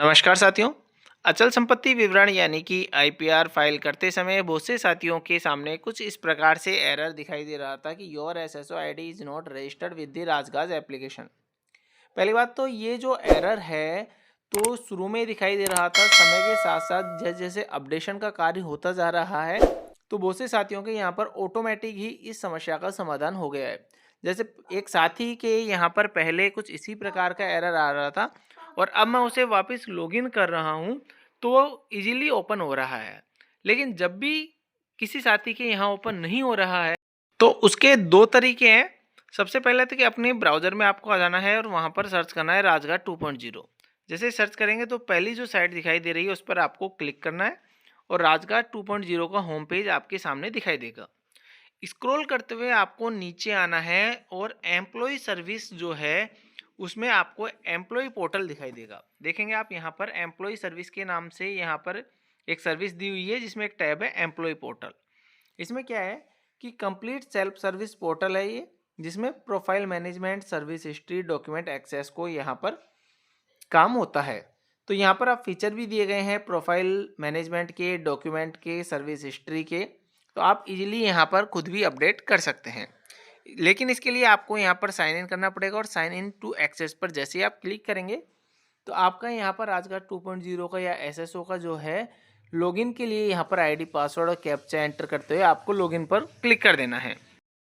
नमस्कार साथियों। अचल संपत्ति विवरण यानी कि आईपीआर फाइल करते समय बहुत से साथियों के सामने कुछ इस प्रकार से एरर दिखाई दे रहा था कि your SSO ID is not registered with the Rajkaj application. पहली बात तो ये जो एरर है तो शुरू में दिखाई दे रहा था, समय के साथ साथ जैसे जैसे अपडेशन का कार्य होता जा रहा है तो बहुत से साथियों के यहाँ पर ऑटोमेटिक ही इस समस्या का समाधान हो गया है। जैसे एक साथी के यहाँ पर पहले कुछ इसी प्रकार का एरर आ रहा था और अब मैं उसे वापस लॉगिन कर रहा हूँ तो वो इजीली ओपन हो रहा है। लेकिन जब भी किसी साथी के यहाँ ओपन नहीं हो रहा है तो उसके दो तरीके हैं। सबसे पहले तो कि अपने ब्राउज़र में आपको आ जाना है और वहाँ पर सर्च करना है राजगाज 2.0। जैसे सर्च करेंगे तो पहली जो साइट दिखाई दे रही है उस पर आपको क्लिक करना है और राजगाज 2.0 का होम पेज आपके सामने दिखाई देगा। स्क्रॉल करते हुए आपको नीचे आना है और एम्प्लॉय सर्विस जो है उसमें आपको एम्प्लॉय पोर्टल दिखाई देगा। देखेंगे आप यहाँ पर एम्प्लॉय सर्विस के नाम से यहाँ पर एक सर्विस दी हुई है जिसमें एक टैब है एम्प्लॉय पोर्टल। इसमें क्या है कि कंप्लीट सेल्फ सर्विस पोर्टल है ये, जिसमें profile management, service history, document access को यहाँ पर काम होता है। तो यहाँ पर आप फीचर भी दिए गए हैं प्रोफाइल मैनेजमेंट के, डॉक्यूमेंट के, सर्विस हिस्ट्री के, तो आप इजीली यहाँ पर खुद भी अपडेट कर सकते हैं। लेकिन इसके लिए आपको यहाँ पर साइन इन करना पड़ेगा और साइन इन टू एक्सेस पर जैसे ही आप क्लिक करेंगे तो आपका यहाँ पर राजगाज 2.0 का या एसएसओ का जो है लॉगिन के लिए यहाँ पर आईडी, पासवर्ड और कैप्चा एंटर करते हुए आपको लॉगिन पर क्लिक कर देना है।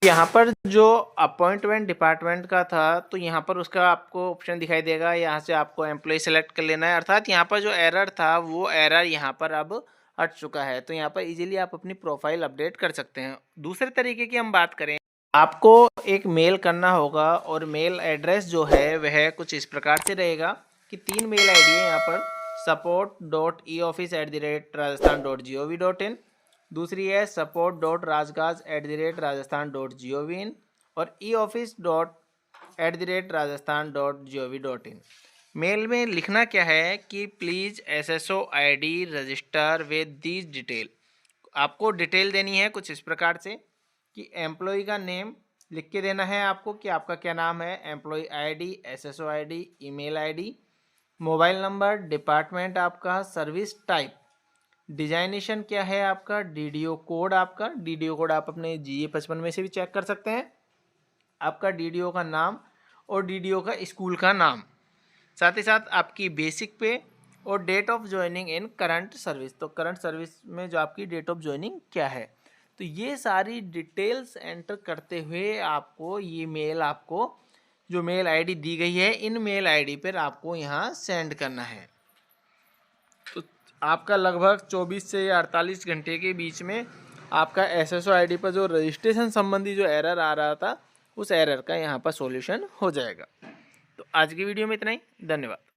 यहाँ पर जो अपॉइंटमेंट डिपार्टमेंट का था तो यहाँ पर उसका आपको ऑप्शन दिखाई देगा, यहाँ से आपको एम्प्लॉय सेलेक्ट कर लेना है। अर्थात यहाँ पर जो एरर था वो एरर यहाँ पर अब हट चुका है, तो यहाँ पर इजीली आप अपनी प्रोफाइल अपडेट कर सकते हैं। दूसरे तरीके की हम बात करें, आपको एक मेल करना होगा और मेल एड्रेस जो है वह कुछ इस प्रकार से रहेगा कि 3 मेल आईडी है यहाँ पर, support.eoffice@rajasthan.gov.in, दूसरी है support.rajgaz@rajasthan.gov.in और eoffice.@rajasthan.gov.in। मेल में लिखना क्या है कि please SSO ID register with these detail. आपको डिटेल देनी है कुछ इस प्रकार से कि एम्प्लॉय का नेम लिख के देना है आपको कि आपका क्या नाम है, employee ID, SSO ID, email ID, mobile number, department आपका, सर्विस टाइप, डिजाइनेशन क्या है आपका, डीडीओ कोड आपका, डीडीओ कोड आप अपने GA55 में से भी चेक कर सकते हैं, आपका डीडीओ का नाम और डीडीओ का स्कूल का नाम, साथ ही साथ आपकी बेसिक पे और date of joining in current service. तो करंट सर्विस में जो आपकी डेट ऑफ ज्वाइनिंग क्या है, तो ये सारी डिटेल्स एंटर करते हुए आपको ये मेल, आपको जो मेल आईडी दी गई है इन मेल आईडी पर आपको यहाँ सेंड करना है। तो आपका लगभग 24 से 48 घंटे के बीच में आपका एसएसओ आईडी पर जो रजिस्ट्रेशन संबंधी जो एरर आ रहा था उस एरर का यहाँ पर सॉल्यूशन हो जाएगा। तो आज की वीडियो में इतना ही, धन्यवाद।